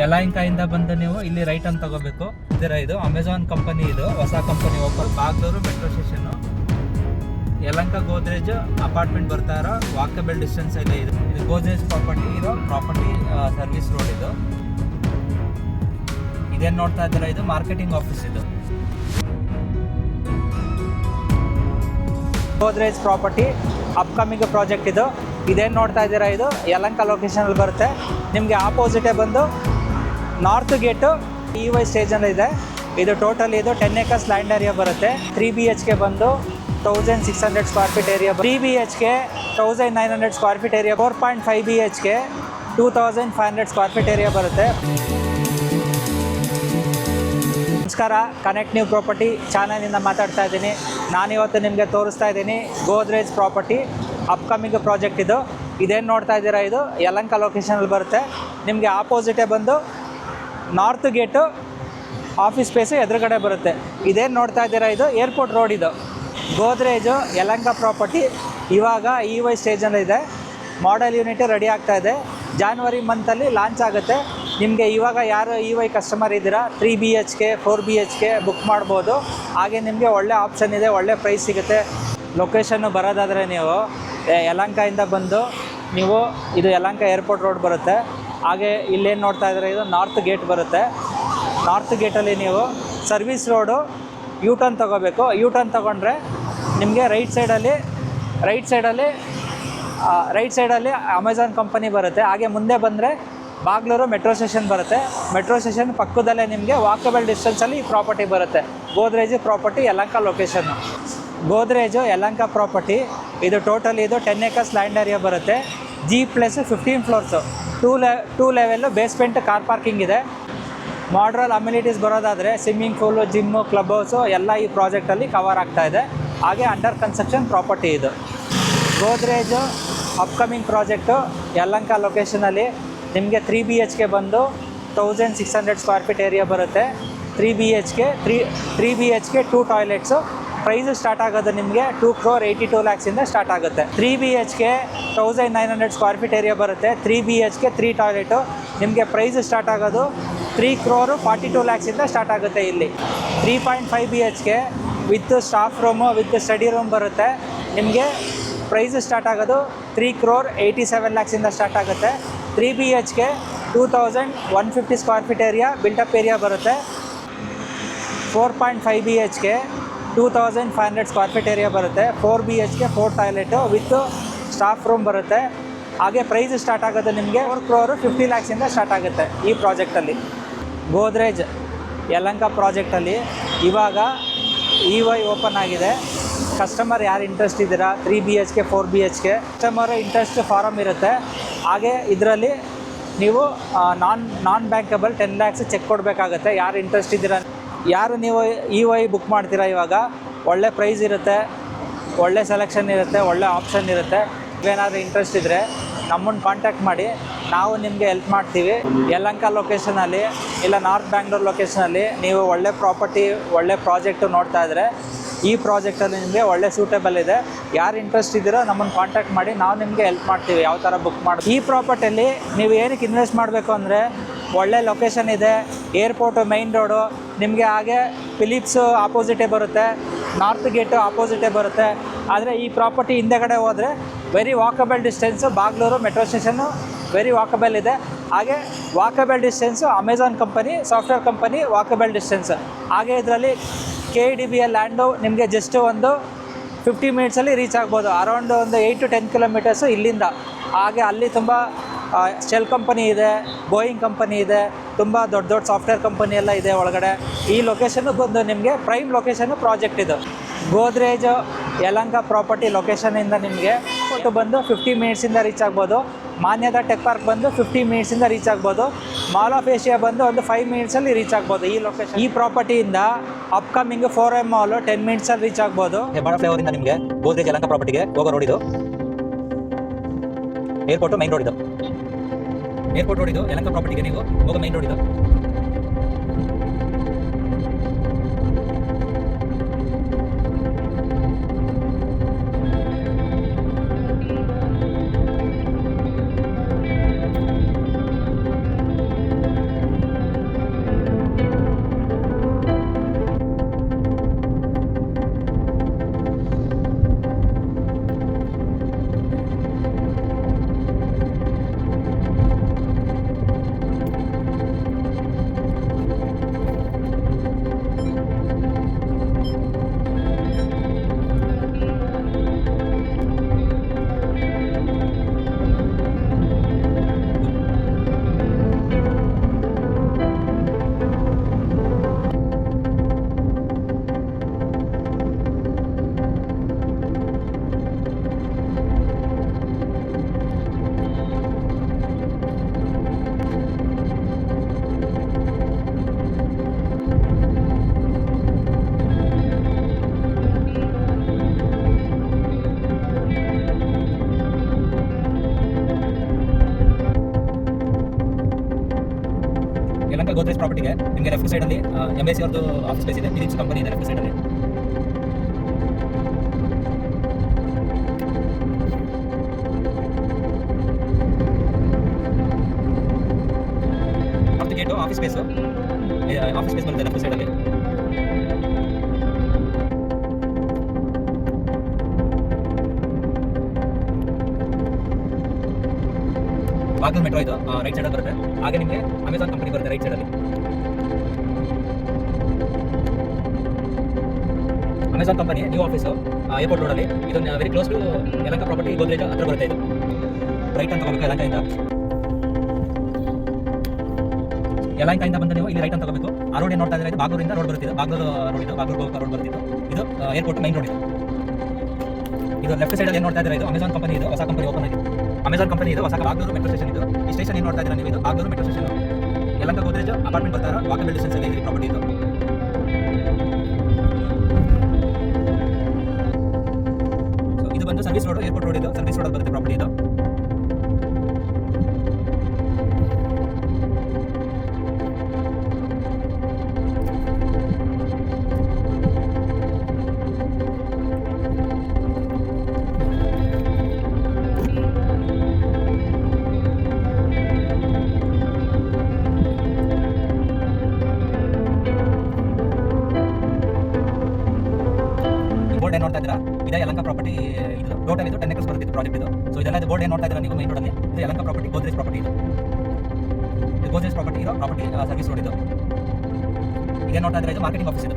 ಯಲಹಂಕದಿಂದ ಬಂದು ನೀವು ಇಲ್ಲಿ ರೈಟ್ ಅಂತ ತಗೋಬೇಕು. ಇದು ಅಮೆಝಾನ್ ಕಂಪನಿ, ಇದು ಹೊಸ company open. Bagalur metro station, Yelahanka Godrej apartment ಬರ್ತಾ ಇರೋ ವಾಕಬಲ್ ಡಿಸ್ಟೆನ್ಸ್ ಇದೆ. ಇದು ಗೋದ್ರೇಜ್ ಪ್ರಾಪರ್ಟಿ ಇರೋ ಪ್ರಾಪರ್ಟಿ ಸರ್ವಿಸ್ ರೋಡ್. ಇದೇನು ನೋಡ್ತಾ ಇದ್ದೀರಾ, ಇದು ಮಾರ್ಕೆಟಿಂಗ್ ಆಫೀಸ್. ಇದು ಗೋದ್ರೇಜ್ ಪ್ರಾಪರ್ಟಿ ಅಪ್ಕಮಿಂಗ್ ಪ್ರಾಜೆಕ್ಟ್. ಇದೇನು ನೋಡ್ತಾ ಇದ್ದೀರಾ, ಇದು ಯಲಹಂಕ ಲೊಕೇಶನಲ್ಲಿ ಬರುತ್ತೆ. ನಿಮಗೆ ಆಪೋಸಿಟೇ ಬಂದು ನಾರ್ತ್ ಗೇಟು EY ಸ್ಟೇಜಲ್ಲಿ ಇದೆ. ಇದು ಟೋಟಲ್ 10 acres ಲ್ಯಾಂಡ್ ಏರಿಯಾ ಬರುತ್ತೆ. 3 BHK ಬಂದು 1600 square feet area. 3 BHK 1900 square feet area. 4.5 BHK 2500 square feet area ಬರುತ್ತೆ. ನಮಸ್ಕಾರ, ಕನೆಕ್ಟ್ ನ್ಯೂ ಪ್ರಾಪರ್ಟಿ ಚಾನಲಿಂದ ಮಾತಾಡ್ತಾ ಇದ್ದೀನಿ. ನಾನಿವತ್ತು ನಿಮಗೆ ತೋರಿಸ್ತಾ ಇದ್ದೀನಿ ಗೋದ್ರೇಜ್ ಪ್ರಾಪರ್ಟಿ ಅಪ್ಕಮಿಂಗ್ ಪ್ರಾಜೆಕ್ಟ್. ಇದೇನು ನೋಡ್ತಾ ಇದ್ದೀರಾ, ಇದು ಯಲಹಂಕ ಲೊಕೇಶನಲ್ಲಿ ಬರುತ್ತೆ. ನಿಮಗೆ ಆಪೋಸಿಟೇ ಬಂದು ನಾರ್ತ್ ಗೇಟು ಆಫೀಸ್ ಸ್ಪೇಸು ಎದುರುಗಡೆ ಬರುತ್ತೆ. ಇದೇನು ನೋಡ್ತಾ ಇದ್ದೀರಾ, ಇದು ಏರ್ಪೋರ್ಟ್ ರೋಡ್. ಇದು ಗೋದ್ರೇಜು ಯಲಹಂಕ ಪ್ರಾಪರ್ಟಿ ಇವಾಗ EY ಸ್ಟೇಜಲ್ಲಿದೆ. ಮಾಡೆಲ್ ಯೂನಿಟ್ ರೆಡಿ ಆಗ್ತಾ ಇದೆ. ಜಾನ್ವರಿ ಮಂತಲ್ಲಿ ಲಾಂಚ್ ಆಗುತ್ತೆ. ನಿಮಗೆ ಇವಾಗ ಯಾರು EY ಕಸ್ಟಮರ್ ಇದ್ದೀರಾ, 3 BHK 4 BHK ಬುಕ್ ಮಾಡ್ಬೋದು. ಹಾಗೆ ನಿಮಗೆ ಒಳ್ಳೆ ಆಪ್ಷನ್ ಇದೆ, ಒಳ್ಳೆ ಪ್ರೈಸ್ ಸಿಗುತ್ತೆ. ಲೊಕೇಶನ್ನು ಬರೋದಾದರೆ ನೀವು ಯಲಹಂಕದಿಂದ ಬಂದು ನೀವು ಇದು ಯಲಹಂಕ ಏರ್ಪೋರ್ಟ್ ರೋಡ್ ಬರುತ್ತೆ. ಹಾಗೆ ಇಲ್ಲೇನು ನೋಡ್ತಾ ಇದ್ದಾರೆ, ಇದು ನಾರ್ತ್ ಗೇಟ್ ಬರುತ್ತೆ. ನಾರ್ತ್ ಗೇಟಲ್ಲಿ ನೀವು ಸರ್ವಿಸ್ ರೋಡು ಟರ್ನ್ ತೊಗೋಬೇಕು. ಟರ್ನ್ ತೊಗೊಂಡ್ರೆ ನಿಮಗೆ ರೈಟ್ ಸೈಡಲ್ಲಿ ಅಮೆಝಾನ್ ಕಂಪನಿ ಬರುತ್ತೆ. ಹಾಗೆ ಮುಂದೆ ಬಂದರೆ ಬಾಗ್ಲೂರು ಮೆಟ್ರೋ ಸ್ಟೇಷನ್ ಬರುತ್ತೆ. ಮೆಟ್ರೋ ಸ್ಟೇಷನ್ ಪಕ್ಕದಲ್ಲೇ ನಿಮಗೆ ವಾಕಬಲ್ ಡಿಸ್ಟೆನ್ಸಲ್ಲಿ ಈ ಪ್ರಾಪರ್ಟಿ ಬರುತ್ತೆ. Godrej property Yelahanka location. Godrej Yelahanka property ಇದು ಟೋಟಲ್ 10 acres ಲ್ಯಾಂಡ್ ಏರಿಯಾ ಬರುತ್ತೆ. G+15 floors, 2 level basement car parking ಇದೆ. ಮಾಡ್ರಲ್ ಅಮ್ಯುನಿಟೀಸ್ ಬರೋದಾದರೆ swimming pool, gym, club house ಎಲ್ಲ ಈ ಪ್ರಾಜೆಕ್ಟಲ್ಲಿ ಕವರ್ ಆಗ್ತಾ ಇದೆ. ಹಾಗೆ ಅಂಡರ್ ಕನ್ಸ್ಟ್ರಕ್ಷನ್ ಪ್ರಾಪರ್ಟಿ. ಇದು ಗೋದ್ರೇಜು ಅಪ್ಕಮಿಂಗ್ ಪ್ರಾಜೆಕ್ಟು ಯಲಹಂಕ ಲೊಕೇಶನಲ್ಲಿ ನಿಮಗೆ 3 BHK ಬಂದು 1600 ಸ್ಕ್ವೇರ್ ಫೀಟ್ ಏರಿಯಾ ಬರುತ್ತೆ. 3 BHK 2 ಟಾಯ್ಲೆಟ್ಸು. ಪ್ರೈಸು ಸ್ಟಾರ್ಟ್ ಆಗೋದು ನಿಮಗೆ 2,82 lakhs ಸ್ಟಾರ್ಟ್ ಆಗುತ್ತೆ. 3 BHK 1900 ಸ್ಕ್ವೇರ್ ಫೀಟ್ ಏರಿಯಾ ಬರುತ್ತೆ. 3 BHK 3 ಟಾಯ್ಲೆಟು. ನಿಮಗೆ ಪ್ರೈಸು ಸ್ಟಾರ್ಟ್ ಆಗೋದು 3,42 lakhs ಸ್ಟಾರ್ಟ್ ಆಗುತ್ತೆ. ಇಲ್ಲಿ 3.5 BHK with staff room with study room ಬರುತ್ತೆ. ನಿಮಗೆ ಪ್ರೈಸು ಸ್ಟಾರ್ಟ್ ಆಗೋದು 3,87 lakhs ಸ್ಟಾರ್ಟ್ ಆಗುತ್ತೆ. 3 BHK 2,150 square feet area built-up area ಬರುತ್ತೆ. 4.5 BHK 2,500 ಸ್ಕ್ವೇರ್ ಫೀಟ್ ಏರಿಯಾ ಬರುತ್ತೆ. 4 BHK 4 toilet with staff room ಬರುತ್ತೆ. ಹಾಗೆ ಪ್ರೈಸ್ ಸ್ಟಾರ್ಟ್ ಆಗೋದು ನಿಮಗೆ 4,50 lakhs ಸ್ಟಾರ್ಟ್ ಆಗುತ್ತೆ ಈ ಪ್ರಾಜೆಕ್ಟಲ್ಲಿ. ಗೋದ್ರೇಜ್ ಯಲಹಂಕ ಪ್ರಾಜೆಕ್ಟಲ್ಲಿ ಇವಾಗ EY ಓಪನ್ ಆಗಿದೆ. ಕಸ್ಟಮರ್ ಯಾರು ಇಂಟ್ರೆಸ್ಟ್ ಇದ್ದೀರಾ, 3 BHK 4 BHK customer interest form ಇರುತ್ತೆ. ಹಾಗೆ ಇದರಲ್ಲಿ ನೀವು ನಾನ್ ಬ್ಯಾಂಕಬಲ್ 10 lakhs ಚೆಕ್ ಕೊಡಬೇಕಾಗತ್ತೆ. ಯಾರು ಇಂಟ್ರೆಸ್ಟ್ ಇದ್ದೀರಾ, ಯಾರು ನೀವು EY ಬುಕ್ ಮಾಡ್ತೀರಾ, ಇವಾಗ ಒಳ್ಳೆ ಪ್ರೈಸ್ ಇರುತ್ತೆ, ಒಳ್ಳೆ ಸೆಲೆಕ್ಷನ್ ಇರುತ್ತೆ, ಒಳ್ಳೆ ಆಪ್ಷನ್ ಇರುತ್ತೆ. ಏನಾದರೂ ಇಂಟ್ರೆಸ್ಟ್ ಇದ್ದರೆ ನಮ್ಮನ್ನು ಕಾಂಟ್ಯಾಕ್ಟ್ ಮಾಡಿ, ನಾವು ನಿಮಗೆ ಹೆಲ್ಪ್ ಮಾಡ್ತೀವಿ. ಯಲಹಂಕ ಲೊಕೇಶನಲ್ಲಿ ಇಲ್ಲ ನಾರ್ತ್ ಬ್ಯಾಂಗ್ಳೂರ್ ಲೊಕೇಶನಲ್ಲಿ ನೀವು ಒಳ್ಳೆ ಪ್ರಾಪರ್ಟಿ, ಒಳ್ಳೆ ಪ್ರಾಜೆಕ್ಟು ನೋಡ್ತಾ ಇದ್ದರೆ ಈ ಪ್ರಾಜೆಕ್ಟಲ್ಲಿ ನಿಮಗೆ ಒಳ್ಳೆ ಸೂಟೇಬಲ್ ಇದೆ. ಯಾರು ಇಂಟ್ರೆಸ್ಟ್ ಇದ್ದೀರೋ ನಮ್ಮನ್ನು ಕಾಂಟ್ಯಾಕ್ಟ್ ಮಾಡಿ, ನಾವು ನಿಮಗೆ ಹೆಲ್ಪ್ ಮಾಡ್ತೀವಿ ಯಾವ ಥರ ಬುಕ್ ಮಾಡಿ. ಈ ಪ್ರಾಪರ್ಟಿಯಲ್ಲಿ ನೀವು ಏನಕ್ಕೆ ಇನ್ವೆಸ್ಟ್ ಮಾಡಬೇಕು ಅಂದರೆ ಒಳ್ಳೆ ಲೊಕೇಶನ್ ಇದೆ, ಏರ್ಪೋರ್ಟು ಮೈನ್ ರೋಡು ನಿಮಗೆ. ಹಾಗೆ ಫಿಲಿಪ್ಸು ಆಪೋಸಿಟೇ ಬರುತ್ತೆ, ನಾರ್ತ್ ಗೇಟು ಆಪೋಸಿಟೇ ಬರುತ್ತೆ. ಆದರೆ ಈ ಪ್ರಾಪರ್ಟಿ ಹಿಂದೆಗಡೆ ಹೋದರೆ very walkable distance Bagalur metro station very walkable ಇದೆ. ಹಾಗೆ walkable distance Amazon company software company walkable distance. ಹಾಗೆ ಇದರಲ್ಲಿ KDBL ಲ್ಯಾಂಡು ನಿಮಗೆ ಜಸ್ಟ್ ಒಂದು 50 ಮಿನಿಟ್ಸಲ್ಲಿ ರೀಚ್ ಆಗ್ಬೋದು. ಅರೌಂಡ್ ಒಂದು 8 to 10 ಕಿಲೋಮೀಟರ್ಸು ಇಲ್ಲಿಂದ. ಹಾಗೆ ಅಲ್ಲಿ ತುಂಬ ಶೆಲ್ ಕಂಪನಿ ಇದೆ, ಬೋಯಿಂಗ್ ಕಂಪನಿ ಇದೆ, ತುಂಬ ದೊಡ್ಡ ದೊಡ್ಡ ಸಾಫ್ಟ್ವೇರ್ ಕಂಪನಿ ಎಲ್ಲ ಇದೆ ಒಳಗಡೆ. ಈ ಲೊಕೇಶನ್ನು ಬಂದು ನಿಮಗೆ ಪ್ರೈಮ್ ಲೊಕೇಶನ್ನು ಪ್ರಾಜೆಕ್ಟ್ ಇದು. ಗೋದ್ರೇಜು ಯಲಹಂಕ ಪ್ರಾಪರ್ಟಿ ಲೊಕೇಶನಿಂದ ನಿಮಗೆ ಬಂದು 50 ಮಿನಿಟ್ಸಿಂದ ರೀಚ್ ಆಗ್ಬೋದು. ಮಾನ್ಯತಾ ಟೆಕ್ ಪಾರ್ಕ್ ಬಂದು 50 ಮಿನಿಟ್ಸಿಂದ ರೀಚ್ ಆಗ್ಬೋದು. ಮಾಲ್ ಆಫ್ ಏಷ್ಯಾ ಬಂದು ಒಂದು 5 ಮಿನಿಟ್ಸಲ್ಲಿ ರೀಚ್ ಆಗ್ಬೋದು ಈ ಲೊಕೇಶನ್. ಈ ಪ್ರಾಪರ್ಟಿಯಿಂದ ಅಪ್ಕಮಿಂಗ್ 4M ಮಾಲ್ 10 ಮಿನಿಟ್ಸಲ್ಲಿ ರೀಚ್ ಆಗ್ಬೋದು. ಹೆಬ್ಬಾಳ ಫ್ಲೈಓವರಿಂದ ನಿಮಗೆ ಗೋದ್ರೇಜ್ ಯಲಹಂಕ ಪ್ರಾಪರ್ಟಿಗೆ ಹೋಗೋ ರೋಡ್ ಇದು. ಏರ್ಪೋರ್ಟು ಮೈನ್ ರೋಡ್ ಇದು. ಏರ್ಪೋರ್ಟ್ ರೋಡ್ ಇದು. ಯಲಹಂಕ ಪ್ರಾಪರ್ಟಿಗೆ ನೀವು ಹೋಗೋ ಮೈನ್ ರೋಡ್ ಇದು. ಯಲಹಂಕ ಗೋದ್ರೇಜ್ ಪ್ರಾಪರ್ಟಿಗೆ ನಿಮಗೆ ಲೆಫ್ಟ್ ಸೈಡಲ್ಲಿ MAC ಅವ್ರದ್ದು ಆಫೀಸ್ ಸ್ಪೇಸ್ ಇದೆ, ಫಿಲಿಪ್ಸ್ ಕಂಪನಿ ಇದೆ ಲೆಫ್ಟ್ ಸೈಡಲ್ಲಿ. ಗೇಟು ಆಫೀಸ್ ಸ್ಪೇಸ್ ಬರುತ್ತೆ ಲೆಫ್ಟ್ ಸೈಡಲ್ಲಿ. ಬಾಗಲ್ ಮೆಟ್ರೋ ಇದು ರೈಟ್ ಸೈಡಲ್ಲಿ ಬರುತ್ತೆ. ಹಾಗೆ ನಿಮಗೆ ಅಮೆಜಾನ್ ಕಂಪನಿ ಬರುತ್ತೆ ರೈಟ್ ಸೈಡಲ್ಲಿ. Amazon company new office airport ರೋಡಲ್ಲಿ. ಇದನ್ನು very close to Yelahanka property Godrej ಹತ್ರ ಬರುತ್ತೆ. ಇದು ರೈಟ್ ಅಂತ ತಗೋಬೇಕು ಯಲಹಂಕದಿಂದ ಬಂದು ನೀವು ಇಲ್ಲಿ ರೈಟ್ ಅಂತ ತಗೋಬೇಕು. ಆ ರೋಡ್ ಏನು ನೋಡ್ತಾ ಇದ್ರೆ ಬಾಗಲೂರಿಂದ ರೋಡ್ ಬರುತ್ತಿದೆ. ಬಾಗಲೂರು ರೋಡ್ ಇದು, ಬಾಗಲೂರು ರೋಡ್ ಬರ್ತಿತ್ತು. ಇದು ಏರ್ಪೋರ್ಟ್ ಮೈನ್ ರೋಡ್ ಇದು ಲೆಫ್ಟ್ ಸೈಡಲ್ಲಿ ಏನು ನೋಡ್ತಾ ಇದ್ರೆ ಇದು ಅಮೆಜಾನ್ ಕಂಪನಿ. ಇದು ಹೊಸ ಕಂಪನಿ ಓಪನ್ ಆಗಿದೆ. ಅಮೆಜಾನ್ ಕಂಪನಿ ಇದು ಹೊಸ ಬಾಗಲೂರು ಮೆಟ್ರೋ ಸ್ಟೇಷನ್. ಇದು ಈ ಸ್ಟೇಷನ್ ಏನು ನೋಡ್ತಾ ಇದ್ರೆ ನೀವು, ಇದು Bagalur metro station. Yelahanka Godrej apartment ಬರ್ತಾರೆ, ವಾಕಬಲ್ ಡಿಸ್ಟೆನ್ಸ್ ಅಲ್ಲಿ ಇದೆ ಪ್ರಾಪರ್ಟಿ ಇದು. ಇದು ಬಂದು ಸರ್ವಿಸ್ ರೋಡ್, ಏರ್ಪೋರ್ಟ್ ರೋಡ್. ಇದು ಸರ್ವಿಸ್ ರೋಡ್ ಬರುತ್ತೆ ಪ್ರಾಪರ್ಟಿ ಇದು. ಬೋರ್ಡ್ ಏನು ನೋಡ್ತಾ ಇದ್ದೀರಾ, ಇದೇ ಯಲಹಂಕ ಪ್ರಾಪರ್ಟಿ. ಇದು ಟೋಟಲ್ ಇದು 10 acres ಬರುತ್ತೆ ಪ್ರಾಜೆಕ್ಟ್ ಇದು. ಸೊ ಇದೆಲ್ಲ ಇದು ಬೋರ್ಡ್ ಏನು ನೋಡ್ತಾ ಇದ್ದೀರಾ ನೀವು ಮೈನ್ ರೋಡಲ್ಲಿ, ಇದು ಯಲಹಂಕ ಪ್ರಾಪರ್ಟಿ ಗೋದ್ರೇಜ್ ಪ್ರಾಪರ್ಟಿ. ಇದು ಗೋದ್ರೇಜ್ ಪ್ರಾಪರ್ಟಿ ಇರೋ ಪ್ರಾಪರ್ಟಿ ಸರ್ವಿಸ್ ರೋಡ್. ಇದು ಈಗ ನೋಡ್ತಾ ಇದ್ರೆ ಇದು ಮಾರ್ಕೆಟಿಂಗ್ ಆಫೀಸ್ ಇದು.